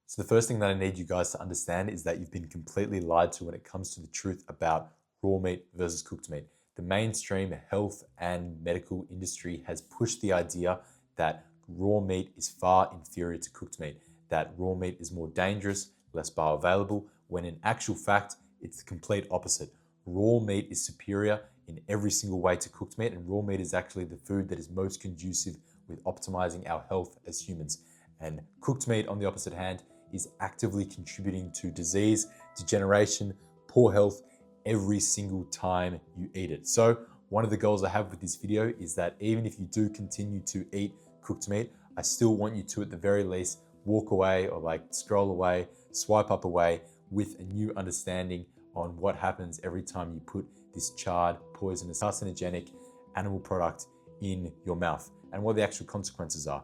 So the first thing that I need you guys to understand is that you've been completely lied to when it comes to the truth about raw meat versus cooked meat. The mainstream health and medical industry has pushed the idea that raw meat is far inferior to cooked meat, that raw meat is more dangerous, less bioavailable, when in actual fact, it's the complete opposite. Raw meat is superior in every single way to cooked meat, and raw meat is actually the food that is most conducive with optimizing our health as humans. And cooked meat, on the opposite hand, is actively contributing to disease, degeneration, poor health every single time you eat it. So one of the goals I have with this video is that even if you do continue to eat cooked meat, I still want you to, at the very least, walk away or like scroll away, swipe up away with a new understanding on what happens every time you put this charred, poisonous, carcinogenic animal product in your mouth and what the actual consequences are.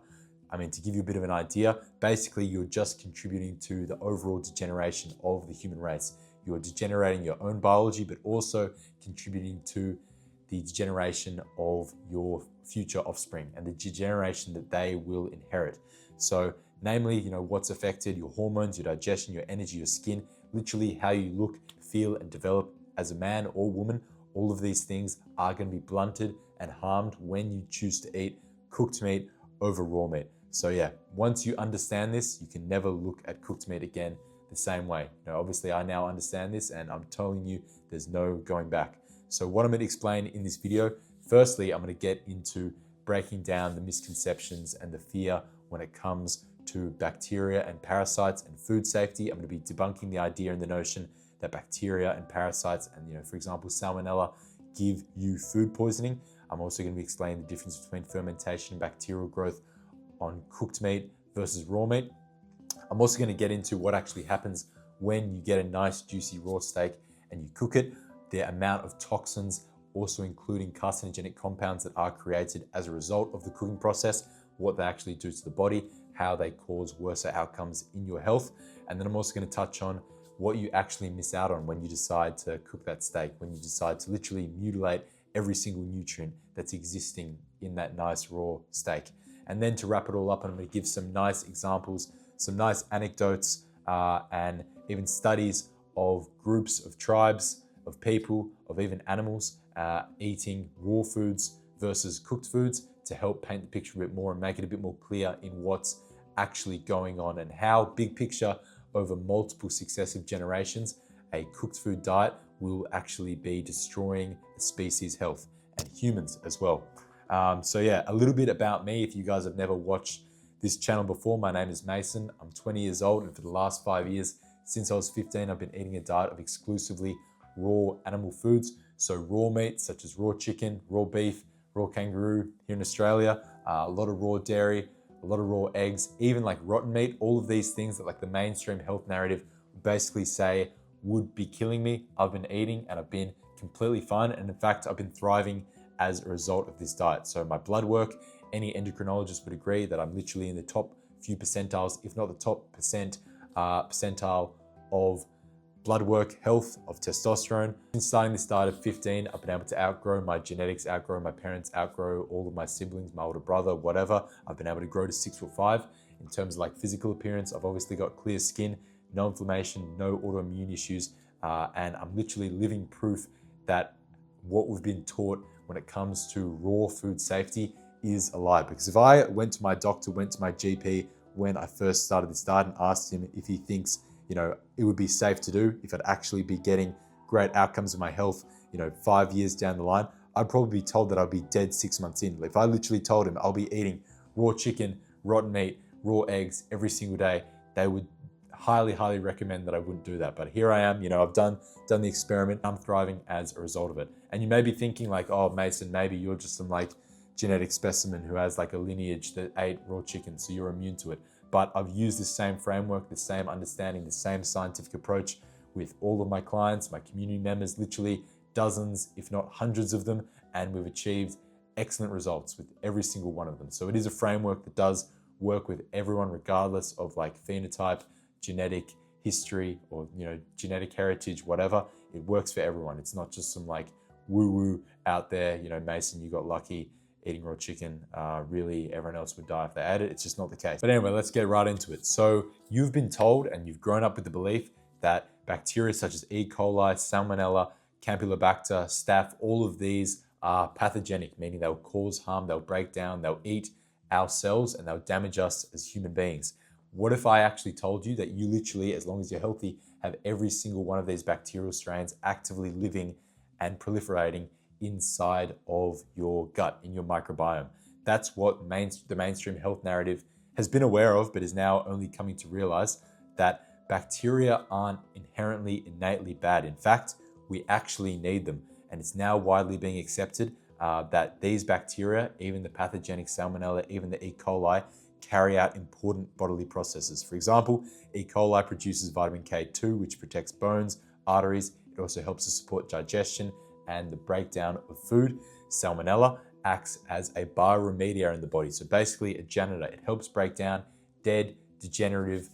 I mean, to give you a bit of an idea, basically you're just contributing to the overall degeneration of the human race. You're degenerating your own biology, but also contributing to the degeneration of your future offspring and the degeneration that they will inherit. So namely, what's affected: your hormones, your digestion, your energy, your skin, literally how you look, feel, and develop as a man or woman. All of these things are going to be blunted and harmed when you choose to eat cooked meat over raw meat. So yeah, once you understand this, you can never look at cooked meat again the same way. Obviously I now understand this and I'm telling you there's no going back. So what I'm going to explain in this video, firstly, I'm going to get into breaking down the misconceptions and the fear when it comes to bacteria and parasites and food safety. I'm going to be debunking the idea and the notion that bacteria and parasites and, for example, salmonella give you food poisoning. I'm also going to be explaining the difference between fermentation and bacterial growth on cooked meat versus raw meat. I'm also going to get into what actually happens when you get a nice juicy raw steak and you cook it, the amount of toxins, also including carcinogenic compounds that are created as a result of the cooking process, what they actually do to the body, how they cause worse outcomes in your health. And then I'm also going to touch on what you actually miss out on when you decide to cook that steak, when you decide to literally mutilate every single nutrient that's existing in that nice raw steak. And then to wrap it all up, I'm going to give some nice examples, some nice anecdotes, and even studies of groups of tribes, of people, of even animals eating raw foods versus cooked foods to help paint the picture a bit more and make it a bit more clear in what's actually going on and how, big picture, over multiple successive generations, a cooked food diet will actually be destroying a species' health and humans as well. So yeah, a little bit about me. If you guys have never watched this channel before, my name is Mason. I'm 20 years old, and for the last 5 years, since I was 15, I've been eating a diet of exclusively raw animal foods. So raw meat, such as raw chicken, raw beef, raw kangaroo here in Australia, a lot of raw dairy, a lot of raw eggs, even like rotten meat, all of these things that like the mainstream health narrative basically say would be killing me, I've been eating and I've been completely fine. And in fact, I've been thriving as a result of this diet. So my blood work, any endocrinologist would agree that I'm literally in the top few percentiles, if not the top percentile of blood work health, of testosterone. Since starting this diet at 15, I've been able to outgrow my genetics, outgrow my parents, outgrow all of my siblings, my older brother, whatever. I've been able to grow to 6'5". In terms of like physical appearance, I've obviously got clear skin, no inflammation, no autoimmune issues, and I'm literally living proof that what we've been taught when it comes to raw food safety is a lie. Because if I went to my doctor, went to my GP when I first started this diet and asked him if he thinks, it would be safe to do, if I'd actually be getting great outcomes in my health, 5 years down the line, I'd probably be told that I'd be dead 6 months in. If I literally told him I'll be eating raw chicken, rotten meat, raw eggs every single day, they would highly, highly recommend that I wouldn't do that. But here I am, I've done the experiment. I'm thriving as a result of it. And you may be thinking like, oh, Mason, maybe you're just some like genetic specimen who has like a lineage that ate raw chicken, so you're immune to it. But I've used the same framework, the same understanding, the same scientific approach with all of my clients, my community members, literally dozens, if not hundreds of them. And we've achieved excellent results with every single one of them. So it is a framework that does work with everyone, regardless of like phenotype, genetic history, or genetic heritage, whatever. It works for everyone. It's not just some like woo-woo out there, Mason, you got lucky. eating raw chicken, really everyone else would die if they ate it. It's just not the case. But anyway, let's get right into it. So you've been told and you've grown up with the belief that bacteria such as E. coli, Salmonella, Campylobacter, Staph, all of these are pathogenic, meaning they'll cause harm, they'll break down, they'll eat our cells, and they'll damage us as human beings. What if I actually told you that you literally, as long as you're healthy, have every single one of these bacterial strains actively living and proliferating inside of your gut, in your microbiome? That's what the mainstream health narrative has been aware of, but is now only coming to realize that bacteria aren't inherently, innately bad. In fact, we actually need them. And it's now widely being accepted that these bacteria, even the pathogenic Salmonella, even the E. coli, carry out important bodily processes. For example, E. coli produces vitamin K2, which protects bones, arteries. It also helps to support digestion and the breakdown of food. Salmonella acts as a bioremediator in the body. So basically a janitor. It helps break down dead, degenerative,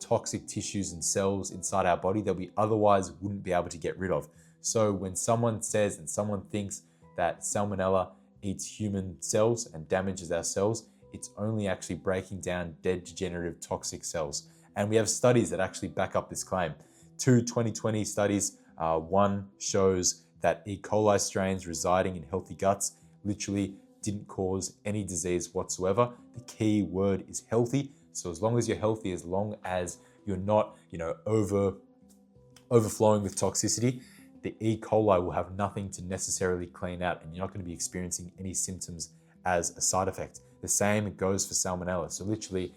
toxic tissues and cells inside our body that we otherwise wouldn't be able to get rid of. So when someone says and someone thinks that Salmonella eats human cells and damages our cells, it's only actually breaking down dead, degenerative, toxic cells. And we have studies that actually back up this claim. 2 2020 studies, one shows that E. coli strains residing in healthy guts literally didn't cause any disease whatsoever. The key word is healthy. So as long as you're healthy, as long as you're not, overflowing with toxicity, the E. coli will have nothing to necessarily clean out, and you're not going to be experiencing any symptoms as a side effect. The same goes for Salmonella. So literally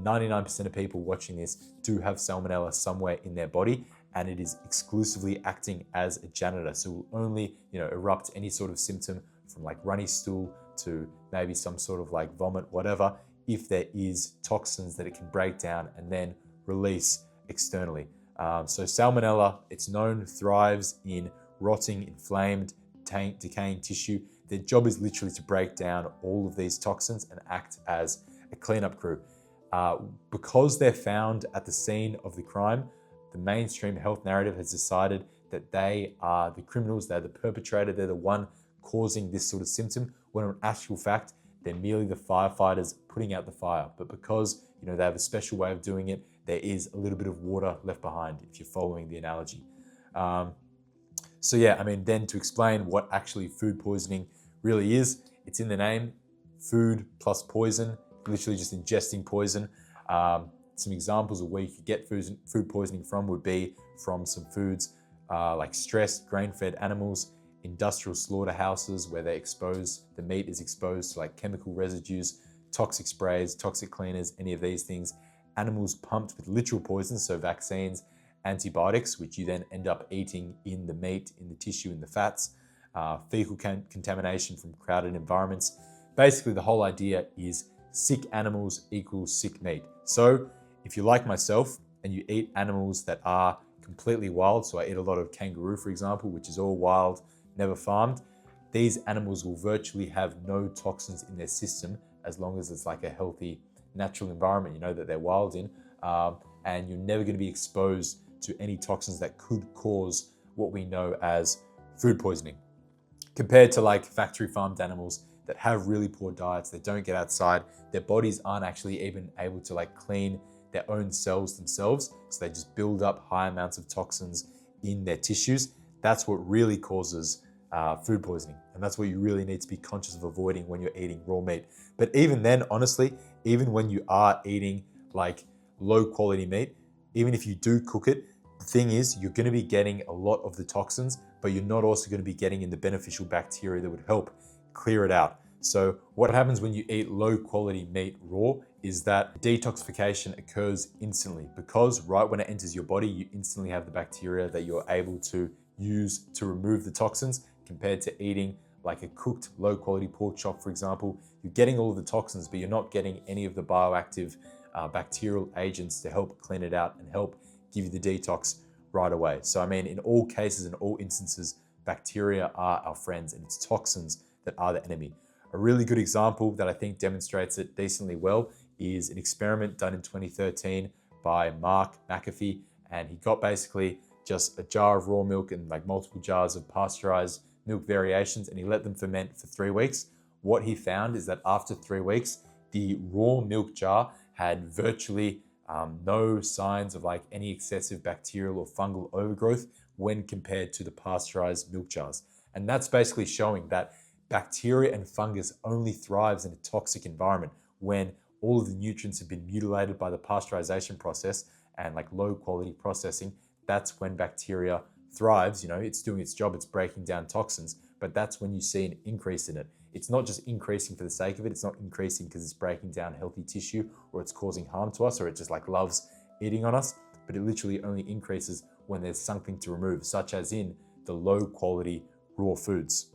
99% of people watching this do have Salmonella somewhere in their body, and it is exclusively acting as a janitor. So it will only, erupt any sort of symptom from like runny stool to maybe some sort of like vomit, whatever, if there is toxins that it can break down and then release externally. So Salmonella, it's known, thrives in rotting, inflamed, decaying tissue. Their job is literally to break down all of these toxins and act as a cleanup crew. Because they're found at the scene of the crime, the mainstream health narrative has decided that they are the criminals, they're the perpetrator, they're the one causing this sort of symptom, when in actual fact, they're merely the firefighters putting out the fire. But because they have a special way of doing it, there is a little bit of water left behind, if you're following the analogy. Then to explain what actually food poisoning really is, it's in the name, food plus poison, literally just ingesting poison. Some examples of where you could get food poisoning from would be from some foods like stressed, grain-fed animals, industrial slaughterhouses where the meat is exposed to like chemical residues, toxic sprays, toxic cleaners, any of these things. Animals pumped with literal poisons, so vaccines, antibiotics, which you then end up eating in the meat, in the tissue, in the fats, fecal contamination from crowded environments. Basically, the whole idea is sick animals equals sick meat. So if you're like myself and you eat animals that are completely wild, so I eat a lot of kangaroo, for example, which is all wild, never farmed, these animals will virtually have no toxins in their system as long as it's like a healthy, natural environment, that they're wild in, and you're never going to be exposed to any toxins that could cause what we know as food poisoning. Compared to like factory farmed animals that have really poor diets, they don't get outside, their bodies aren't actually even able to like clean their own cells themselves, so they just build up high amounts of toxins in their tissues. That's what really causes food poisoning, and that's what you really need to be conscious of avoiding when you're eating raw meat. But even then, honestly, even when you are eating like low quality meat, even if you do cook it, the thing is you're going to be getting a lot of the toxins, but you're not also going to be getting in the beneficial bacteria that would help clear it out. So what happens when you eat low quality meat raw is that detoxification occurs instantly, because right when it enters your body, you instantly have the bacteria that you're able to use to remove the toxins, compared to eating like a cooked low quality pork chop, for example. You're getting all of the toxins, but you're not getting any of the bioactive bacterial agents to help clean it out and help give you the detox right away. So in all cases, in all instances, bacteria are our friends, and it's toxins that are the enemy. A really good example that I think demonstrates it decently well is an experiment done in 2013 by Mark McAfee, and he got basically just a jar of raw milk and like multiple jars of pasteurized milk variations, and he let them ferment for 3 weeks. what he found is that after 3 weeks, the raw milk jar had virtually no signs of like any excessive bacterial or fungal overgrowth when compared to the pasteurized milk jars. And that's basically showing that bacteria and fungus only thrives in a toxic environment when all of the nutrients have been mutilated by the pasteurization process and like low quality processing. That's when bacteria thrives. It's doing its job, it's breaking down toxins, but that's when you see an increase in it. It's not just increasing for the sake of it. It's not increasing because it's breaking down healthy tissue or it's causing harm to us or it just like loves eating on us, but it literally only increases when there's something to remove, such as in the low quality raw foods.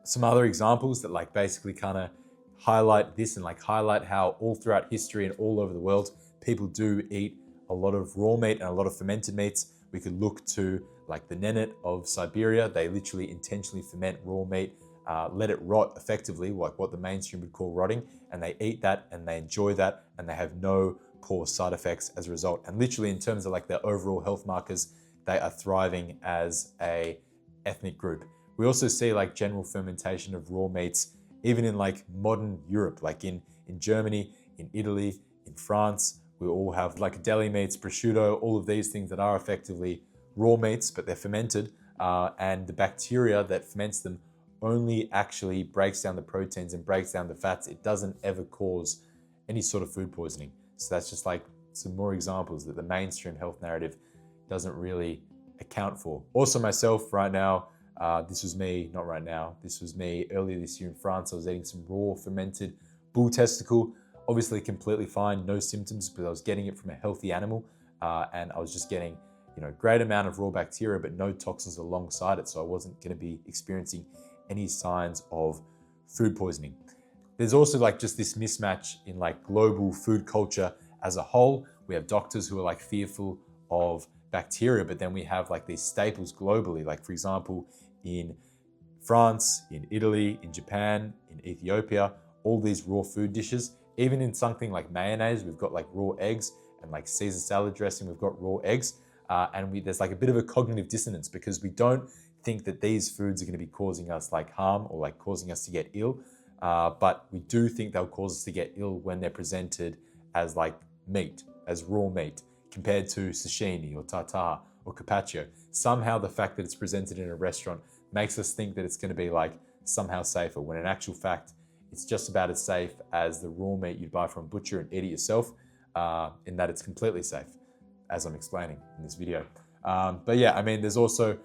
Some other examples that like basically kind of highlight this and like highlight how all throughout history and all over the world, people do eat a lot of raw meat and a lot of fermented meats. We could look to like the Nenets of Siberia. They literally intentionally ferment raw meat, let it rot effectively, like what the mainstream would call rotting, and they eat that and they enjoy that and they have no poor side effects as a result. And literally in terms of like their overall health markers, they are thriving as a ethnic group. We also see like general fermentation of raw meats, even in like modern Europe, like in Germany, in Italy, in France. We all have like deli meats, prosciutto, all of these things that are effectively raw meats, but they're fermented. And the bacteria that ferments them only actually breaks down the proteins and breaks down the fats. It doesn't ever cause any sort of food poisoning. So that's just like some more examples that the mainstream health narrative doesn't really account for. Also myself right now, this was me earlier this year in France. I was eating some raw fermented bull testicle, obviously completely fine, no symptoms, because I was getting it from a healthy animal, and I was just getting great amount of raw bacteria, but no toxins alongside it. So I wasn't going to be experiencing any signs of food poisoning. There's also like just this mismatch in like global food culture as a whole. We have doctors who are like fearful of bacteria, but then we have like these staples globally. Like for example, in France, in Italy, in Japan, in Ethiopia, all these raw food dishes. Even in something like mayonnaise, we've got like raw eggs, and like Caesar salad dressing, we've got raw eggs. And there's like a bit of a cognitive dissonance because we don't think that these foods are going to be causing us like harm or like causing us to get ill. But we do think they'll cause us to get ill when they're presented as like meat, as raw meat, compared to sashimi or tartare or carpaccio. Somehow the fact that it's presented in a restaurant makes us think that it's going to be like somehow safer, when in actual fact, it's just about as safe as the raw meat you'd buy from a butcher and eat it yourself, in that it's completely safe, as I'm explaining in this video. But yeah, I mean, there's also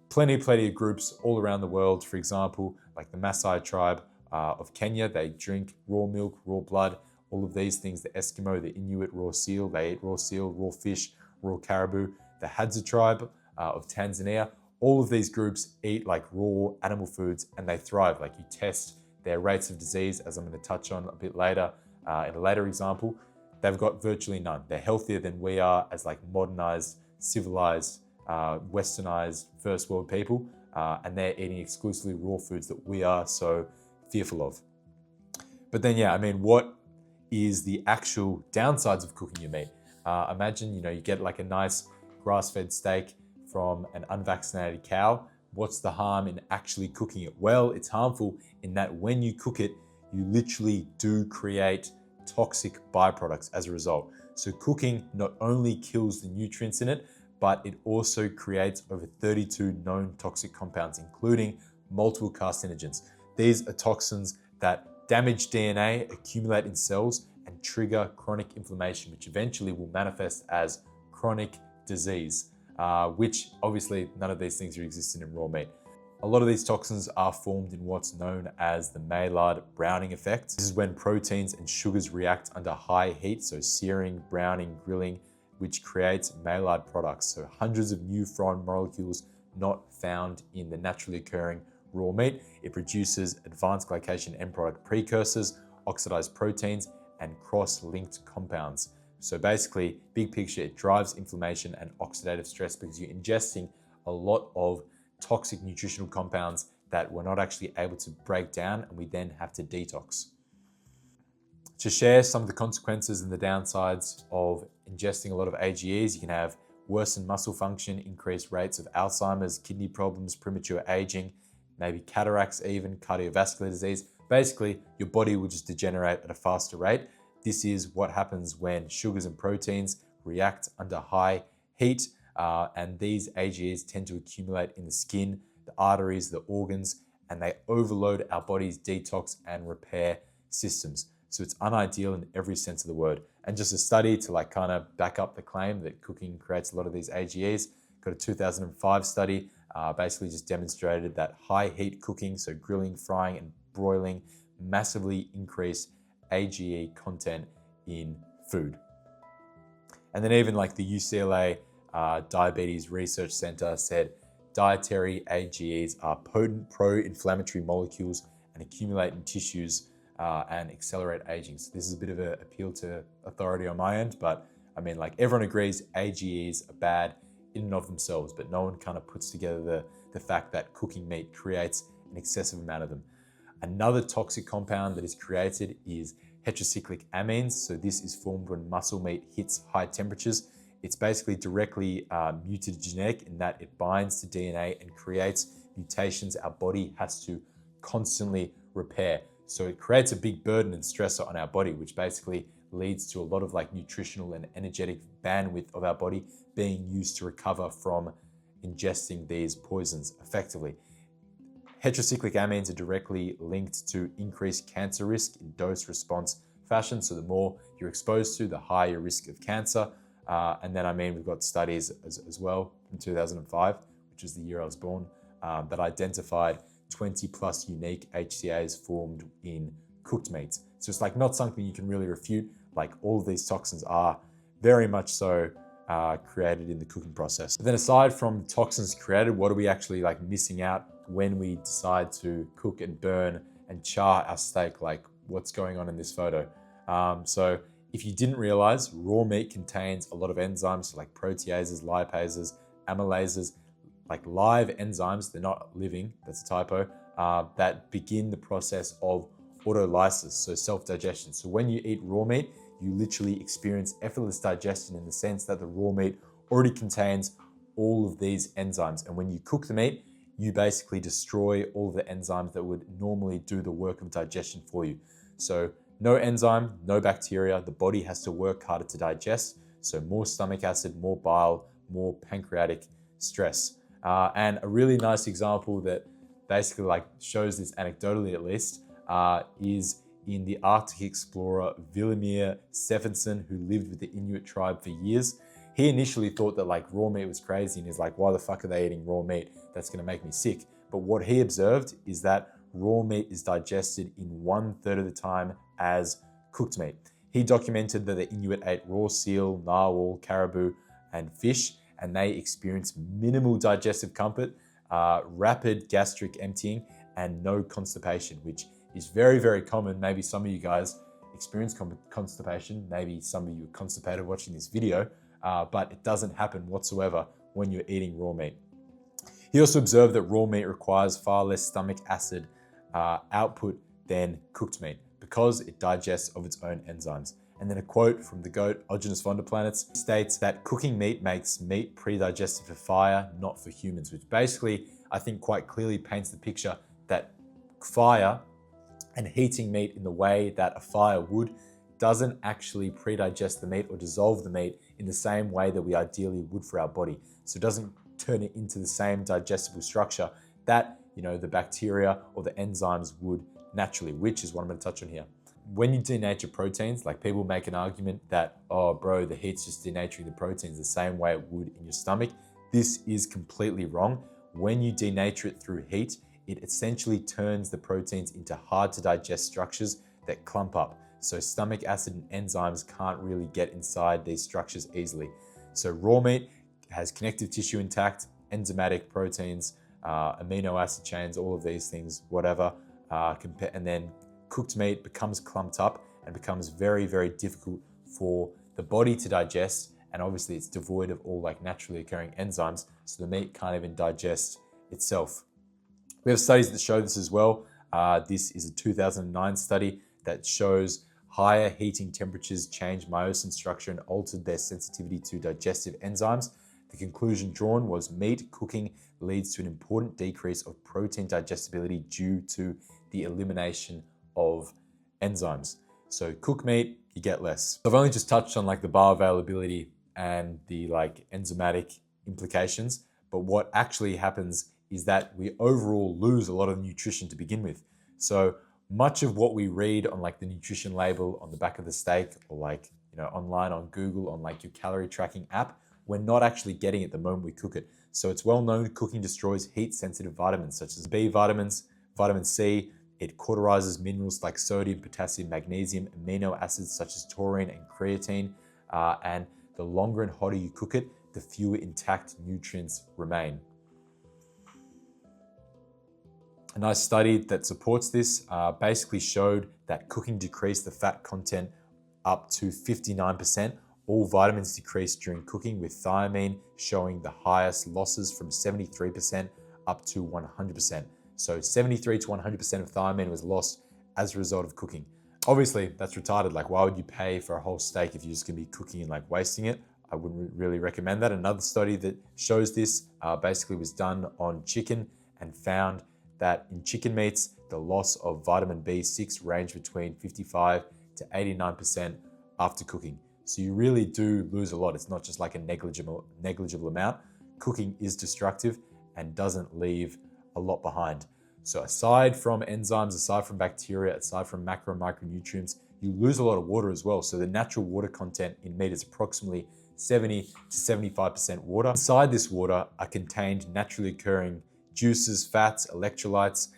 plenty of groups all around the world. For example, like the Maasai tribe of Kenya, they drink raw milk, raw blood, all of these things. The Eskimo, the Inuit, raw seal, they eat raw seal, raw fish, raw caribou. The Hadza tribe of Tanzania, all of these groups eat like raw animal foods and they thrive. Like you test their rates of disease, as I'm going to touch on a bit later in a later example, they've got virtually none. They're healthier than we are as like modernized, civilized, westernized first world people, and they're eating exclusively raw foods that we are so fearful of. But then, yeah, I mean, what is the actual downsides of cooking your meat? Imagine, you get like a nice grass-fed steak from an unvaccinated cow. What's the harm in actually cooking it? Well, it's harmful in that when you cook it, you literally do create toxic byproducts as a result. So cooking not only kills the nutrients in it, but it also creates over 32 known toxic compounds, including multiple carcinogens. These are toxins that damage DNA, accumulate in cells, and trigger chronic inflammation, which eventually will manifest as chronic disease, which obviously none of these things are existing in raw meat. A lot of these toxins are formed in what's known as the Maillard browning effect. This is when proteins and sugars react under high heat, so searing, browning, grilling, which creates Maillard products. So hundreds of new foreign molecules not found in the naturally occurring raw meat. It produces advanced glycation end product precursors, oxidized proteins, and cross-linked compounds. So basically, big picture, it drives inflammation and oxidative stress because you're ingesting a lot of toxic nutritional compounds that we're not actually able to break down, and we then have to detox. To share some of the consequences and the downsides of ingesting a lot of AGEs, you can have worsened muscle function, increased rates of Alzheimer's, kidney problems, premature aging, maybe cataracts even, cardiovascular disease. Basically, your body will just degenerate at a faster rate. This is what happens when sugars and proteins react under high heat, and these AGEs tend to accumulate in the skin, the arteries, the organs, and they overload our body's detox and repair systems. So it's unideal in every sense of the word. And just a study to like kind of back up the claim that cooking creates a lot of these AGEs. Got a 2005 study, basically just demonstrated that high heat cooking, so grilling, frying, and broiling, massively increase AGE content in food. And then even like the UCLA Diabetes Research Center said, dietary AGEs are potent pro-inflammatory molecules and accumulate in tissues and accelerate aging. So this is a bit of an appeal to authority on my end, but I mean, like everyone agrees AGEs are bad in and of themselves, but no one kind of puts together the fact that cooking meat creates an excessive amount of them. Another toxic compound that is created is heterocyclic amines. So this is formed when muscle meat hits high temperatures. It's basically directly mutagenetic in that it binds to DNA and creates mutations our body has to constantly repair. So it creates a big burden and stressor on our body, which basically leads to a lot of like nutritional and energetic bandwidth of our body being used to recover from ingesting these poisons effectively. Heterocyclic amines are directly linked to increased cancer risk in dose response fashion. So the more you're exposed to, the higher your risk of cancer. And then, I mean, we've got studies as well from 2005, which is the year I was born, that identified 20 plus unique HCAs formed in cooked meats. So it's like not something you can really refute. Like all of these toxins are very much so created in the cooking process. But then aside from toxins created, what are we actually like missing out when we decide to cook and burn and char our steak? Like what's going on in this photo? So if you didn't realize, raw meat contains a lot of enzymes like proteases, lipases, amylases, like live enzymes. They're not living, that's a typo, that begin the process of autolysis, so self-digestion. So when you eat raw meat, you literally experience effortless digestion in the sense that the raw meat already contains all of these enzymes. And when you cook the meat, you basically destroy all of the enzymes that would normally do the work of digestion for you. So no enzyme, no bacteria, the body has to work harder to digest. So more stomach acid, more bile, more pancreatic stress. And a really nice example that basically like shows this anecdotally at least is in the Arctic explorer Vilhelmir Stephenson, who lived with the Inuit tribe for years. He initially thought that like raw meat was crazy and he's like, why the fuck are they eating raw meat? That's gonna make me sick. But what he observed is that raw meat is digested in 1/3 of the time as cooked meat. He documented that the Inuit ate raw seal, narwhal, caribou, and fish, and they experienced minimal digestive comfort, rapid gastric emptying, and no constipation, which is very, very common. Maybe some of you guys experience constipation. Maybe some of you are constipated watching this video, but it doesn't happen whatsoever when you're eating raw meat. He also observed that raw meat requires far less stomach acid output than cooked meat because it digests of its own enzymes. And then a quote from the goat, Ogenus Vonderplanitz, states that cooking meat makes meat pre-digested for fire, not for humans, which basically, I think quite clearly paints the picture that fire and heating meat in the way that a fire would doesn't actually pre-digest the meat or dissolve the meat in the same way that we ideally would for our body. So it doesn't turn it into the same digestible structure that, the bacteria or the enzymes would naturally, which is what I'm going to touch on here. When you denature proteins, like people make an argument that, oh bro, the heat's just denaturing the proteins the same way it would in your stomach. This is completely wrong. When you denature it through heat, it essentially turns the proteins into hard to digest structures that clump up. So stomach acid and enzymes can't really get inside these structures easily. So raw meat has connective tissue intact, enzymatic proteins, amino acid chains, all of these things, whatever, and then cooked meat becomes clumped up and becomes very, very difficult for the body to digest. And obviously it's devoid of all like naturally occurring enzymes. So the meat can't even digest itself. We have studies that show this as well. This is a 2009 study that shows higher heating temperatures changed myosin structure and altered their sensitivity to digestive enzymes. The conclusion drawn was meat cooking leads to an important decrease of protein digestibility due to the elimination of enzymes. So cook meat, you get less. I've only just touched on like the bioavailability and the like enzymatic implications, but what actually happens is that we overall lose a lot of nutrition to begin with. So much of what we read on like the nutrition label on the back of the steak, or like, you know, online on Google on like your calorie tracking app, we're not actually getting it the moment we cook it. So it's well known cooking destroys heat sensitive vitamins such as B vitamins, vitamin C. It cauterizes minerals like sodium, potassium, magnesium, amino acids such as taurine and creatine. And the longer and hotter you cook it, the fewer intact nutrients remain. A nice study that supports this basically showed that cooking decreased the fat content up to 59%. All vitamins decreased during cooking, with thiamine showing the highest losses from 73% up to 100%. So 73 to 100% of thiamine was lost as a result of cooking. Obviously, that's retarded. Like, why would you pay for a whole steak if you're just gonna be cooking and like wasting it? I wouldn't really recommend that. Another study that shows this basically was done on chicken and found that in chicken meats, the loss of vitamin B6 ranged between 55 to 89% after cooking. So you really do lose a lot. It's not just like a negligible amount. Cooking is destructive and doesn't leave a lot behind. So aside from enzymes, aside from bacteria, aside from macro and micronutrients, you lose a lot of water as well. So the natural water content in meat is approximately 70 to 75% water. Inside this water are contained naturally occurring juices, fats, electrolytes.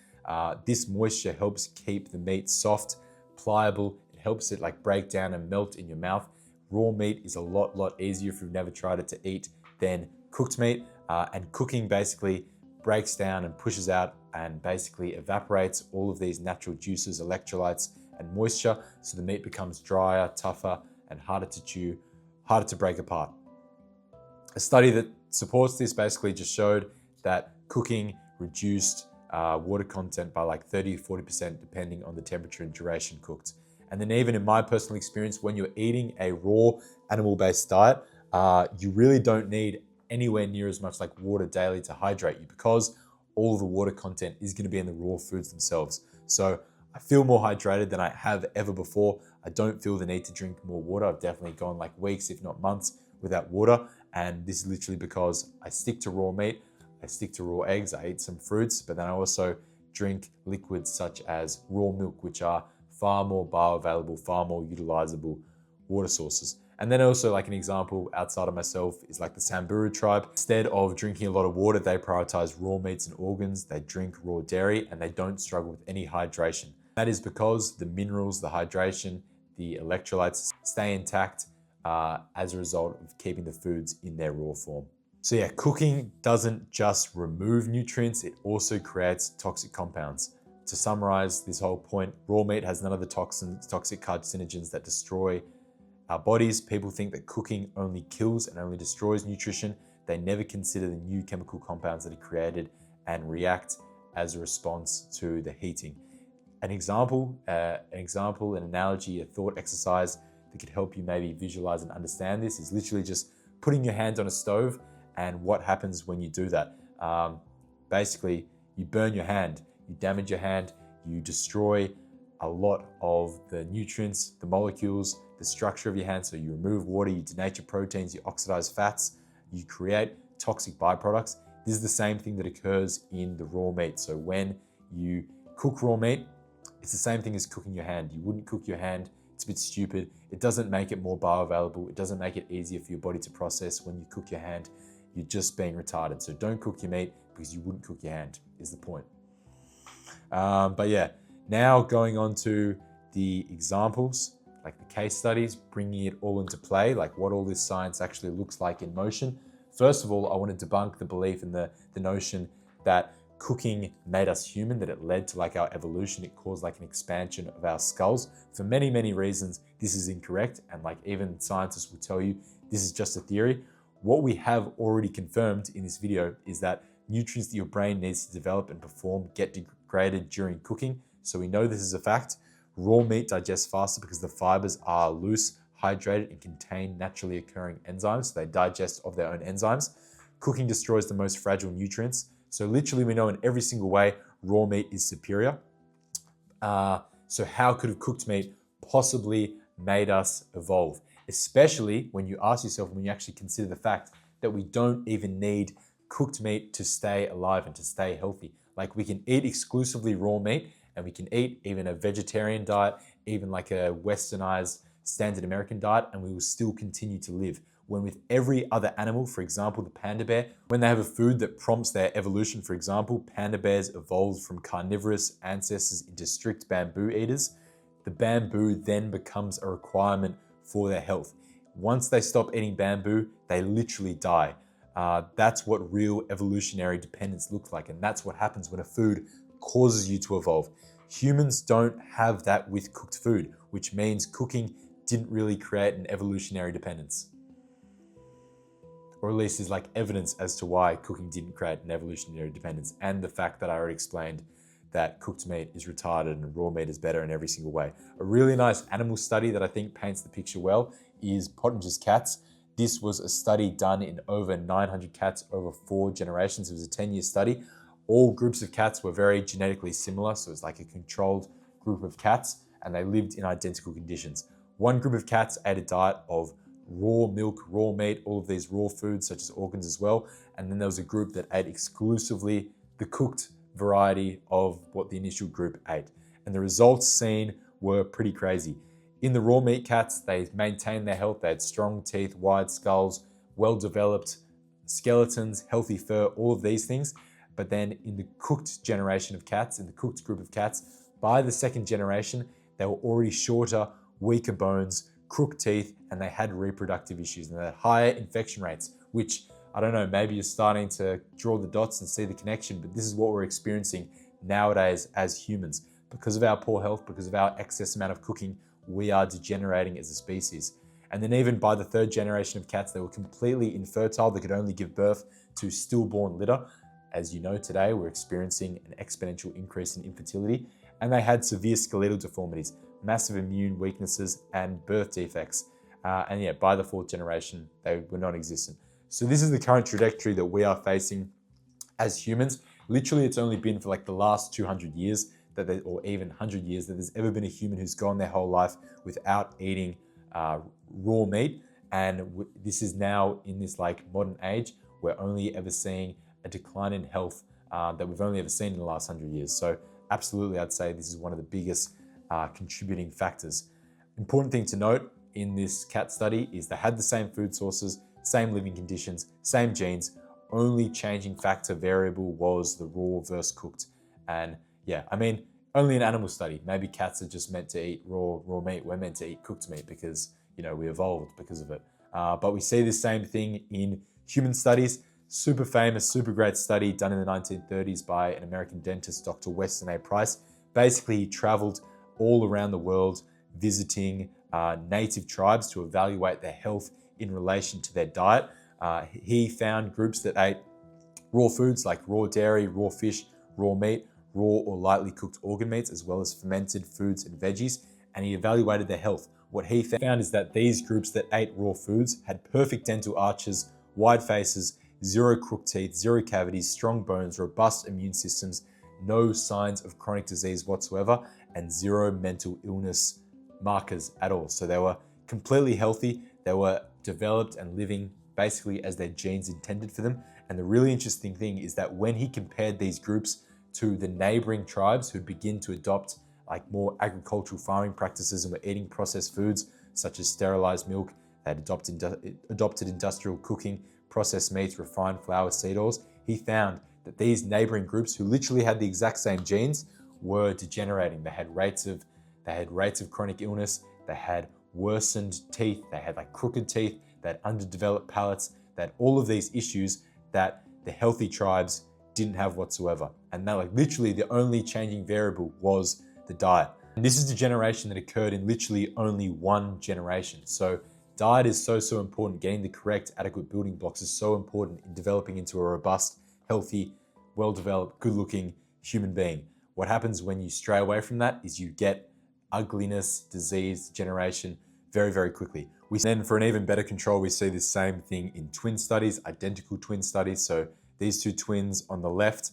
This moisture helps keep the meat soft, pliable. It helps it like break down and melt in your mouth. Raw meat is a lot easier if you've never tried it to eat than cooked meat. And cooking basically breaks down and pushes out and basically evaporates all of these natural juices, electrolytes, and moisture. So the meat becomes drier, tougher, and harder to chew, harder to break apart. A study that supports this basically just showed that cooking reduced water content by like 30 to 40% depending on the temperature and duration cooked. And then even in my personal experience, when you're eating a raw animal-based diet, you really don't need anywhere near as much like water daily to hydrate you, because all of the water content is going to be in the raw foods themselves. So I feel more hydrated than I have ever before. I don't feel the need to drink more water. I've definitely gone like weeks, if not months, without water. And this is literally because I stick to raw meat, I stick to raw eggs, I eat some fruits, but then I also drink liquids such as raw milk, which are far more bioavailable, far more utilizable water sources. And then also, like an example outside of myself is like the Samburu tribe. Instead of drinking a lot of water, they prioritize raw meats and organs. They drink raw dairy and they don't struggle with any hydration. That is because the minerals, the hydration, the electrolytes stay intact as a result of keeping the foods in their raw form. So yeah, cooking doesn't just remove nutrients, it also creates toxic compounds. To summarize this whole point, raw meat has none of the toxic carcinogens that destroy our bodies. People think that cooking only kills and only destroys nutrition. They never consider the new chemical compounds that are created and react as a response to the heating. An example, an analogy, a thought exercise that could help you maybe visualize and understand this is literally just putting your hand on a stove and what happens when you do that. Basically, you burn your hand, you damage your hand, you destroy a lot of the nutrients, the molecules, the structure of your hand. So you remove water, you denature proteins, you oxidize fats, you create toxic byproducts. This is the same thing that occurs in the raw meat. So when you cook raw meat, it's the same thing as cooking your hand. You wouldn't cook your hand. It's a bit stupid. It doesn't make it more bioavailable. It doesn't make it easier for your body to process when you cook your hand. You're just being retarded. So don't cook your meat because you wouldn't cook your hand, is the point. But yeah, now going on to the examples, like the case studies, bringing it all into play, like what all this science actually looks like in motion. First of all, I want to debunk the belief in the notion that cooking made us human, that it led to like our evolution. It caused like an expansion of our skulls. For many, many reasons, this is incorrect. And like even scientists will tell you, this is just a theory. What we have already confirmed in this video is that nutrients that your brain needs to develop and perform get degraded during cooking. So we know this is a fact. Raw meat digests faster because the fibers are loose, hydrated and contain naturally occurring enzymes. So they digest of their own enzymes. Cooking destroys the most fragile nutrients. So literally we know in every single way raw meat is superior. So how could have cooked meat possibly made us evolve? Especially when you ask yourself, when you actually consider the fact that we don't even need cooked meat to stay alive and to stay healthy. Like we can eat exclusively raw meat, and we can eat even a vegetarian diet, even like a westernized standard American diet, and we will still continue to live. When with every other animal, for example, the panda bear, when they have a food that prompts their evolution, for example, panda bears evolved from carnivorous ancestors into strict bamboo eaters. The bamboo then becomes a requirement for their health. Once they stop eating bamboo, they literally die. That's what real evolutionary dependence looks like, and that's what happens when a food causes you to evolve. Humans don't have that with cooked food, which means cooking didn't really create an evolutionary dependence. Or at least is like evidence as to why cooking didn't create an evolutionary dependence, and the fact that I already explained that cooked meat is retarded and raw meat is better in every single way. A really nice animal study that I think paints the picture well is Pottinger's cats. This was a study done in over 900 cats over 4 generations. It was a 10-year study. All groups of cats were very genetically similar, so it's like a controlled group of cats, and they lived in identical conditions. One group of cats ate a diet of raw milk, raw meat, all of these raw foods such as organs as well. And then there was a group that ate exclusively the cooked variety of what the initial group ate. And the results seen were pretty crazy. In the raw meat cats, they maintained their health. They had strong teeth, wide skulls, well-developed skeletons, healthy fur, all of these things. But then in the cooked generation of cats, in the cooked group of cats, by the second generation, they were already shorter, weaker bones, crooked teeth, and they had reproductive issues, and they had higher infection rates, which, I don't know, maybe you're starting to draw the dots and see the connection, but this is what we're experiencing nowadays as humans. Because of our poor health, because of our excess amount of cooking, we are degenerating as a species. And then even by the third generation of cats, they were completely infertile. They could only give birth to stillborn litter. As you know, today we're experiencing an exponential increase in infertility, and they had severe skeletal deformities, massive immune weaknesses, and birth defects. And yeah, by the fourth generation, they were non-existent. So this is the current trajectory that we are facing as humans. Literally, it's only been for like the last 200 years or even 100 years that there's ever been a human who's gone their whole life without eating raw meat. And this is now in this like modern age, we're only ever seeing a decline in health that we've only ever seen in the last 100 years. So absolutely, I'd say this is one of the biggest contributing factors. Important thing to note in this cat study is they had the same food sources, same living conditions, same genes. Only changing factor variable was the raw versus cooked. And yeah, I mean, only an animal study. Maybe cats are just meant to eat raw meat. We're meant to eat cooked meat because, you know, we evolved because of it. But we see the same thing in human studies. Super famous, super great study done in the 1930s by an American dentist, Dr. Weston A. Price. Basically, he traveled all around the world visiting native tribes to evaluate their health in relation to their diet. He found groups that ate raw foods like raw dairy, raw fish, raw meat, raw or lightly cooked organ meats, as well as fermented foods and veggies, and he evaluated their health. What he found is that these groups that ate raw foods had perfect dental arches, wide faces, zero crooked teeth, zero cavities, strong bones, robust immune systems, no signs of chronic disease whatsoever, and zero mental illness markers at all. So they were completely healthy. They were developed and living basically as their genes intended for them. And the really interesting thing is that when he compared these groups to the neighboring tribes who begin to adopt like more agricultural farming practices and were eating processed foods such as sterilized milk, they had adopted industrial cooking, processed meats, refined flour, seed oils, he found that these neighboring groups who literally had the exact same genes were degenerating. They had rates of chronic illness, they had worsened teeth, they had like crooked teeth, they had underdeveloped palates, they had all of these issues that the healthy tribes didn't have whatsoever. And now like literally the only changing variable was the diet. And this is degeneration that occurred in literally only one generation. So diet is so important. Getting the correct adequate building blocks is so important in developing into a robust, healthy, well-developed, good-looking human being. What happens when you stray away from that is you get ugliness, disease, degeneration, very, very quickly. Then for an even better control, we see the same thing in twin studies, identical twin studies. So these two twins on the left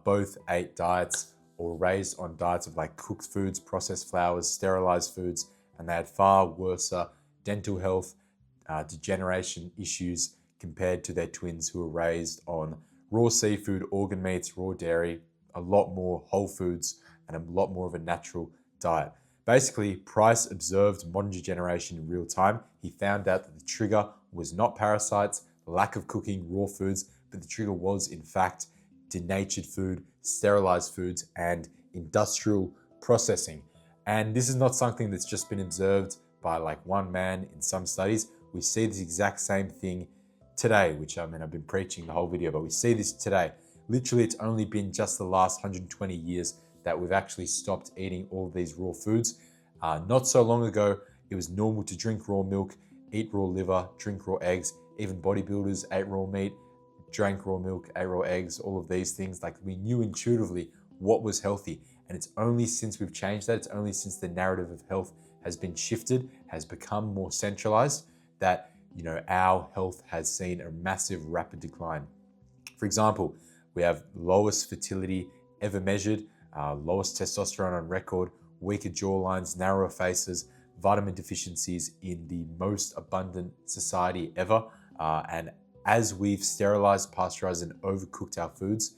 both ate diets or raised on diets of like cooked foods, processed flours, sterilized foods, and they had far worse dental health, degeneration issues compared to their twins who were raised on raw seafood, organ meats, raw dairy, a lot more whole foods, and a lot more of a natural diet. Basically, Price observed modern degeneration in real time. He found out that the trigger was not parasites, lack of cooking, raw foods, but the trigger was in fact denatured food, sterilized foods, and industrial processing. And this is not something that's just been observed by like one man in some studies. We see this exact same thing today, which I've been preaching the whole video, but we see this today. Literally, it's only been just the last 120 years that we've actually stopped eating all of these raw foods. Not so long ago, it was normal to drink raw milk, eat raw liver, drink raw eggs. Even bodybuilders ate raw meat, drank raw milk, ate raw eggs, all of these things. Like, we knew intuitively what was healthy. And it's only since we've changed that, it's only since the narrative of health has been shifted, has become more centralized, that our health has seen a massive rapid decline. For example, we have lowest fertility ever measured, lowest testosterone on record, weaker jawlines, narrower faces, vitamin deficiencies in the most abundant society ever. And as we've sterilized, pasteurized, and overcooked our foods,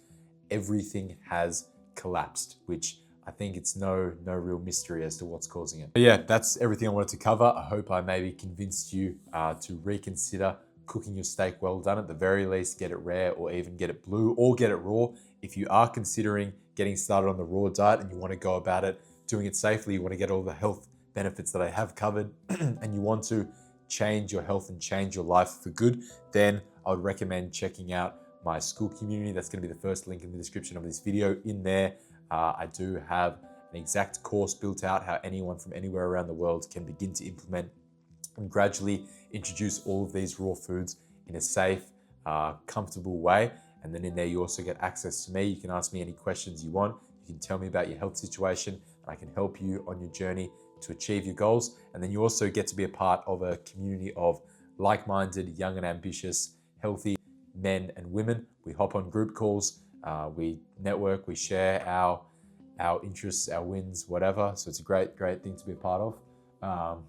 everything has collapsed, which I think it's no real mystery as to what's causing it. But yeah, that's everything I wanted to cover. I hope I maybe convinced you to reconsider cooking your steak well done. At the very least, get it rare or even get it blue or get it raw. If you are considering getting started on the raw diet and you want to go about it, doing it safely, you want to get all the health benefits that I have covered, and you want to change your health and change your life for good, then I would recommend checking out my school community. That's going to be the first link in the description of this video. In there, I do have an exact course built out how anyone from anywhere around the world can begin to implement and gradually introduce all of these raw foods in a safe, comfortable way. And then in there, you also get access to me. You can ask me any questions you want. You can tell me about your health situation, and I can help you on your journey to achieve your goals. And then you also get to be a part of a community of like-minded, young and ambitious, healthy men and women. We hop on group calls, we network, we share our interests, our wins, whatever. So it's a great thing to be a part of.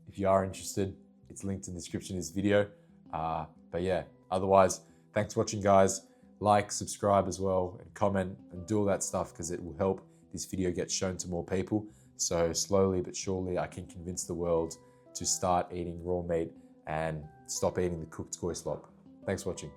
If you are interested, it's linked in the description of this video. But yeah, otherwise, thanks for watching, guys. Like, subscribe as well, and comment and do all that stuff, because it will help this video get shown to more people. So slowly but surely, I can convince the world to start eating raw meat and stop eating the cooked goy slop. Thanks for watching.